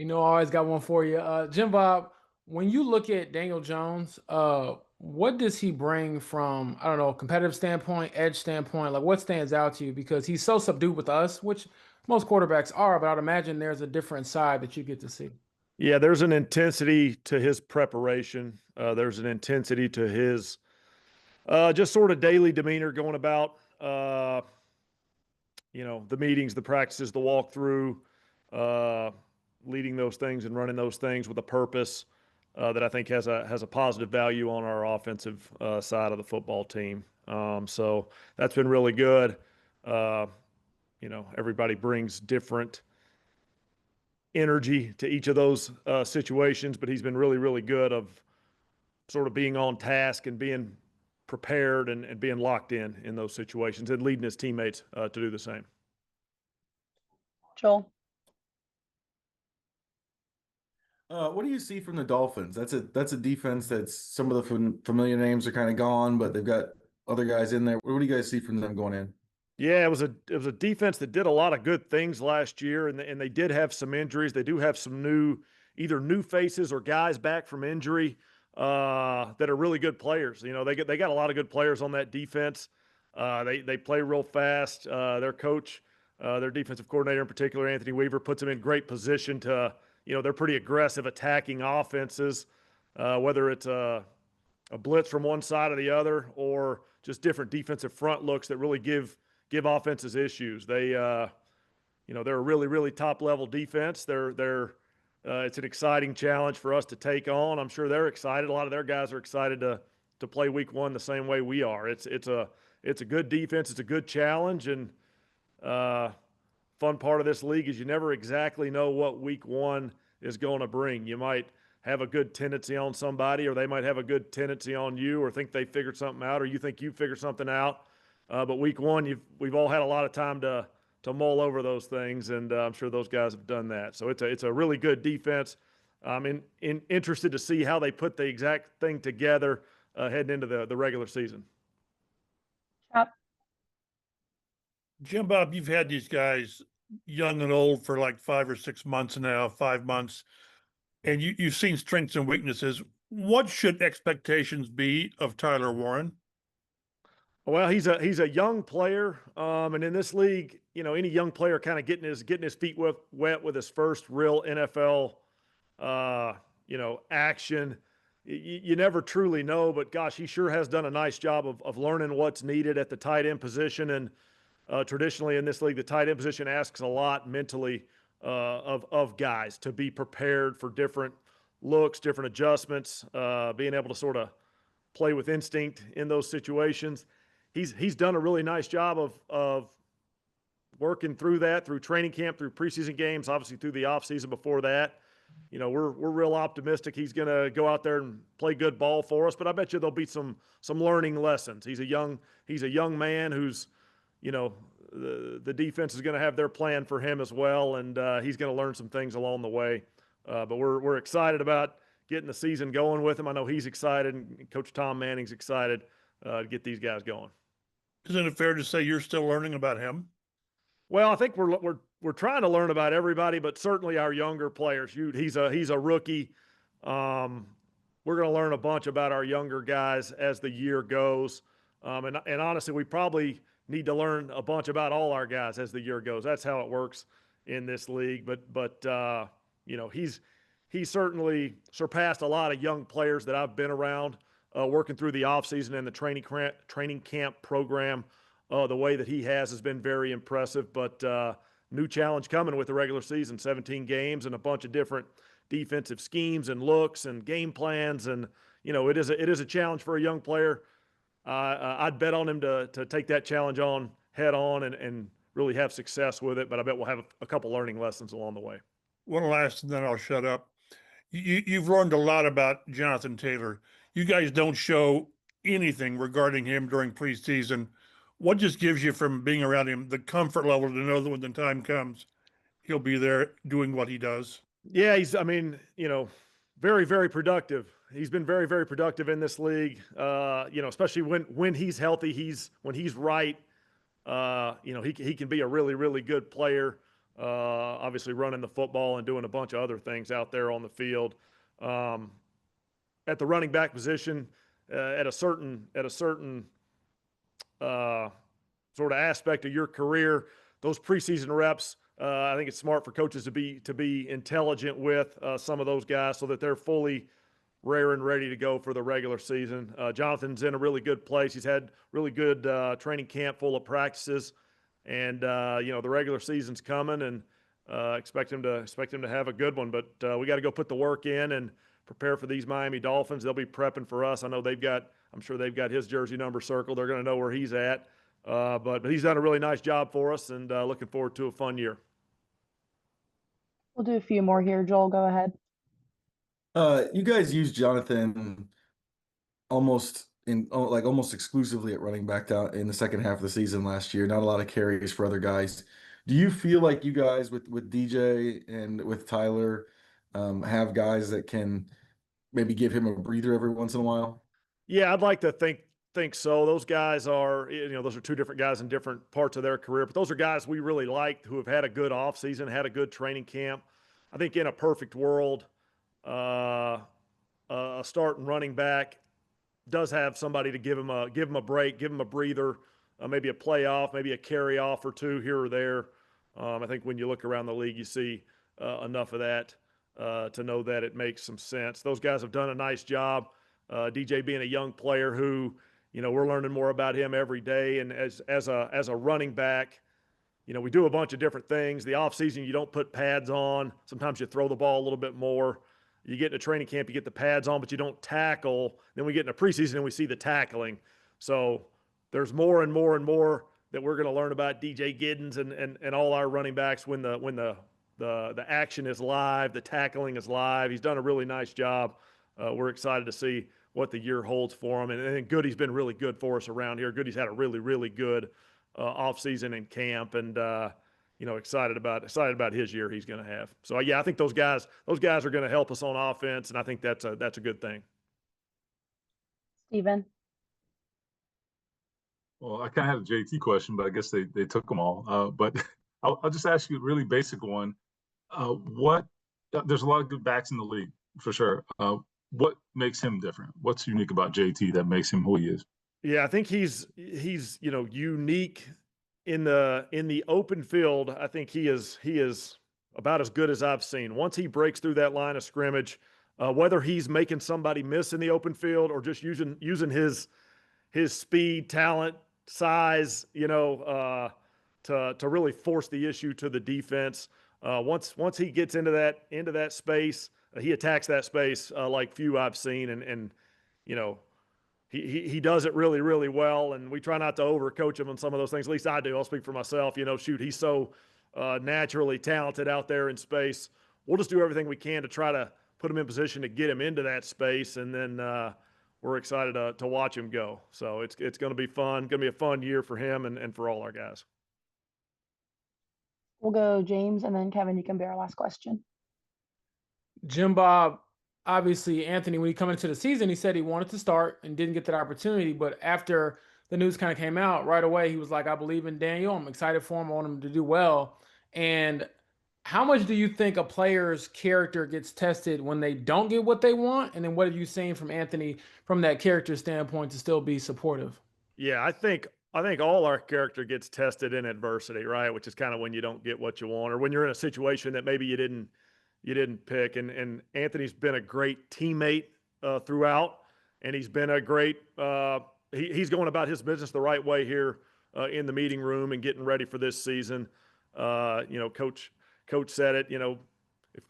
I always got one for you. Jim Bob, when you look at Daniel Jones, what does he bring from, I don't know, competitive standpoint, edge standpoint? Like, what stands out to you? Because he's so subdued with us, which most quarterbacks are, but I'd imagine there's a different side that you get to see. Yeah, there's an intensity to his preparation. There's an intensity to his just sort of daily demeanor going about, the meetings, the practices, the walkthrough, uh, leading those things and running those things with a purpose that I think has a positive value on our offensive side of the football team. So that's been really good. Uh, Everybody brings different energy to each of those situations, but he's been really, really good of sort of being on task and being prepared and being locked in those situations and leading his teammates to do the same. Joel. What do you see from the Dolphins? That's a defense that's some of the familiar names are kind of gone, but they've got other guys in there. What do you guys see from them going in? Yeah, it was a defense that did a lot of good things last year, and they did have some injuries. They do have some either new faces or guys back from injury that are really good players. They got a lot of good players on that defense. They play real fast. Their coach, their defensive coordinator in particular, Anthony Weaver, puts them in great position to. They're pretty aggressive attacking offenses, whether it's a blitz from one side or the other, or just different defensive front looks that really give offenses issues. They're a really, really top level defense. It's an exciting challenge for us to take on. I'm sure they're excited. A lot of their guys are excited to play week one the same way we are. It's a good defense. It's a good challenge, and fun part of this league is you never exactly know what week one is going to bring. You might have a good tendency on somebody, or they might have a good tendency on you, or think they figured something out, or you think you figured something out. But week one, we've all had a lot of time to mull over those things, and I'm sure those guys have done that. So it's a really good defense. I'm interested to see how they put the exact thing together heading into the regular season. Chop. Jim Bob, you've had these guys young and old for like 5 or 6 months now, 5 months, and you've seen strengths and weaknesses. What should expectations be of Tyler Warren? Well, he's a young player, and in this league, any young player kind of getting his feet wet with his first real NFL, action. You never truly know, but gosh, he sure has done a nice job of learning what's needed at the tight end position. And traditionally in this league, the tight end position asks a lot mentally of guys to be prepared for different looks, different adjustments, being able to sort of play with instinct in those situations. He's done a really nice job of working through that, through training camp, through preseason games, obviously through the offseason before that. We're real optimistic he's going to go out there and play good ball for us, but I bet you there'll be some learning lessons. He's a young man who's, the defense is going to have their plan for him as well, and he's going to learn some things along the way. But we're excited about getting the season going with him. I know he's excited, and Coach Tom Manning's excited to get these guys going. Isn't it fair to say you're still learning about him? Well, I think we're trying to learn about everybody, but certainly our younger players. He's a rookie. We're going to learn a bunch about our younger guys as the year goes, and honestly, we probably need to learn a bunch about all our guys as the year goes. That's how it works in this league. But he's certainly surpassed a lot of young players that I've been around. Working through the offseason and the training camp program, the way that he has been very impressive. But new challenge coming with the regular season, 17 games and a bunch of different defensive schemes and looks and game plans. And, it is a challenge for a young player. I'd bet on him to take that challenge on head on and really have success with it. But I bet we'll have a couple learning lessons along the way. One last, and then I'll shut up. You've learned a lot about Jonathan Taylor. You guys don't show anything regarding him during preseason. What just gives you, from being around him, the comfort level to know that when the time comes, he'll be there doing what he does? Yeah, very, very productive. He's been very, very productive in this league. Especially when he's healthy, when he's right. He can be a really, really good player. obviously running the football and doing a bunch of other things out there on the field. At the running back position, at a certain sort of aspect of your career, those preseason reps, I think it's smart for coaches to be intelligent with some of those guys so that they're fully rare and ready to go for the regular season. Jonathan's in a really good place. He's had really good training camp full of practices, and the regular season's coming, and expect him to have a good one. But we got to go put the work in and prepare for these Miami Dolphins. They'll be prepping for us. I know I'm sure they've got his jersey number circled. They're going to know where he's at. But he's done a really nice job for us, and looking forward to a fun year. We'll do a few more here. Joel, go ahead. You guys use Jonathan almost exclusively at running back down in the second half of the season last year. Not a lot of carries for other guys. Do you feel like you guys with DJ and with Tyler have guys that can maybe give him a breather every once in a while? Yeah, I'd like to think so. Those guys are, those are two different guys in different parts of their career, but those are guys we really liked who have had a good offseason, had a good training camp. I think in a perfect world, a starting running back does have somebody to give him a break, give him a breather, maybe a playoff, maybe a carry off or two here or there. I think when you look around the league, you see enough of that to know that it makes some sense. Those guys have done a nice job. DJ being a young player who, we're learning more about him every day. And as a running back, we do a bunch of different things. The offseason, you don't put pads on. Sometimes you throw the ball a little bit more. You get in a training camp, you get the pads on, but you don't tackle. Then we get in a preseason and we see the tackling. So there's more and more and more that we're going to learn about DJ Giddens and all our running backs when the action is live, the tackling is live. He's done a really nice job. We're excited to see what the year holds for him. And Goody's been really good for us around here. Goody's had a really, really good offseason and camp, and excited about his year he's going to have. So yeah, I think those guys are going to help us on offense, and I think that's a good thing. Steven. Well, I kind of had a JT question, but I guess they took them all. But I'll just ask you a really basic one. There's a lot of good backs in the league for sure. What makes him different? What's unique about JT that makes him who he is? Yeah, I think he's unique in the open field. I think he is about as good as I've seen. Once he breaks through that line of scrimmage, whether he's making somebody miss in the open field or just using his speed, talent, size, to really force the issue to the defense. Once he gets into that space, he attacks that space like few I've seen, and he does it really, really well. And we try not to overcoach him on some of those things. At least I do. I'll speak for myself. He's so naturally talented out there in space. We'll just do everything we can to try to put him in position to get him into that space, and then we're excited to watch him go. So it's going to be fun. Going to be a fun year for him and for all our guys. We'll go James, and then Kevin, you can be our last question. Jim Bob, obviously, Anthony, when he came into the season, he said he wanted to start and didn't get that opportunity. But after the news kind of came out right away, he was like, I believe in Daniel. I'm excited for him. I want him to do well. And how much do you think a player's character gets tested when they don't get what they want? And then what have you seen from Anthony from that character standpoint to still be supportive? Yeah, I think all our character gets tested in adversity, right? Which is kind of when you don't get what you want, or when you're in a situation that maybe you didn't pick. And Anthony's been a great teammate throughout, and he's been a great he's going about his business the right way here in the meeting room and getting ready for this season. Coach said it,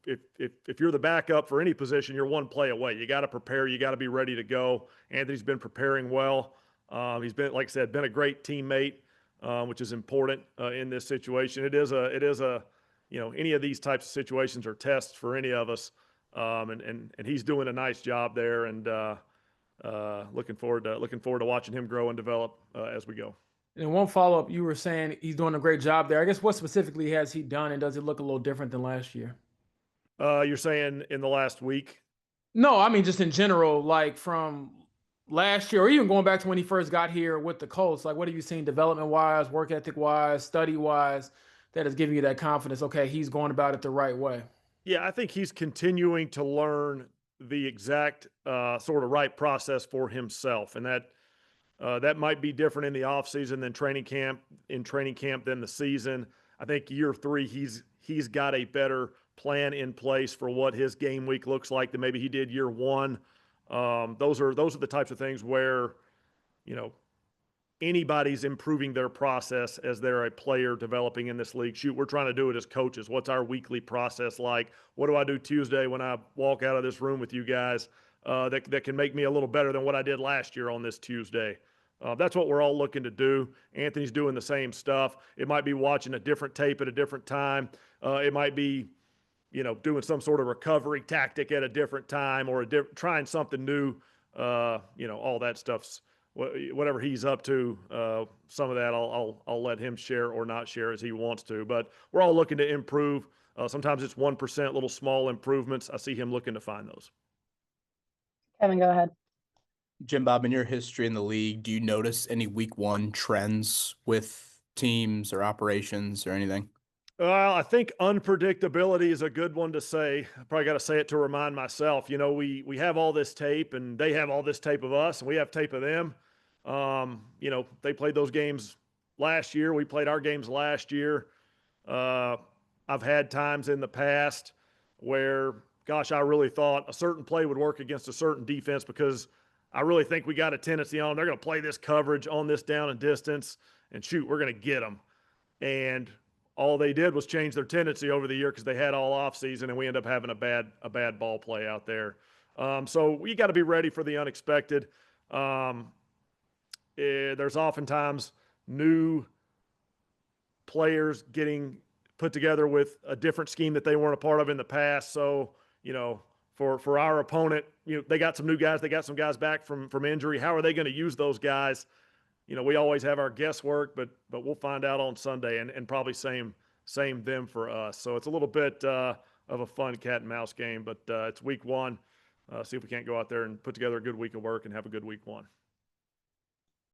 if you're the backup for any position, you're one play away. You got to prepare, you got to be ready to go. Anthony's been preparing well. He's been, like I said, been a great teammate, which is important in this situation. It is a any of these types of situations are tests for any of us. And he's doing a nice job there, and looking forward to watching him grow and develop as we go. And one follow-up, you were saying he's doing a great job there. I guess what specifically has he done, and does it look a little different than last year? You're saying in the last week? No, I mean just in general, like from last year, or even going back to when he first got here with the Colts. Like, what have you seen development-wise, work ethic-wise, study-wise, that is giving you that confidence? Okay, he's going about it the right way. Yeah, I think he's continuing to learn the exact sort of right process for himself, and that might be different in the offseason than training camp. In training camp than the season. I think year 3 he's got a better plan in place for what his game week looks like than maybe he did year 1. Those are the types of things where, you know, anybody's improving their process as they're a player developing in this league. Shoot, we're trying to do it as coaches. What's our weekly process like? What do I do Tuesday when I walk out of this room with you guys that can make me a little better than what I did last year on this Tuesday? That's what we're all looking to do. Anthony's doing the same stuff. It might be watching a different tape at a different time. It might be, you know, doing some sort of recovery tactic at a different time or trying something new. You know, all that stuff's whatever he's up to. Some of that I'll let him share or not share as he wants to. But we're all looking to improve. Sometimes it's 1%, little small improvements. I see him looking to find those. Kevin, go ahead. Jim Bob, in your history in the league, do you notice any week 1 trends with teams or operations or anything? Well, I think unpredictability is a good one to say. I probably got to say it to remind myself. You know, we have all this tape, and they have all this tape of us, and we have tape of them. You know, they played those games last year. We played our games last year. I've had times in the past where, gosh, I really thought a certain play would work against a certain defense because I really think we got a tendency on. They're going to play this coverage on this down and distance, and shoot, we're going to get them. And all they did was change their tendency over the year because they had all off season, and we end up having a bad ball play out there. So we got to be ready for the unexpected. There's oftentimes new players getting put together with a different scheme that they weren't a part of in the past. So, you know, for our opponent, you know, they got some new guys. They got some guys back from injury. How are they going to use those guys? You know, we always have our guesswork, but we'll find out on Sunday, and probably same them for us. So it's a little bit of a fun cat and mouse game, but it's week 1. See if we can't go out there and put together a good week of work and have a good week 1.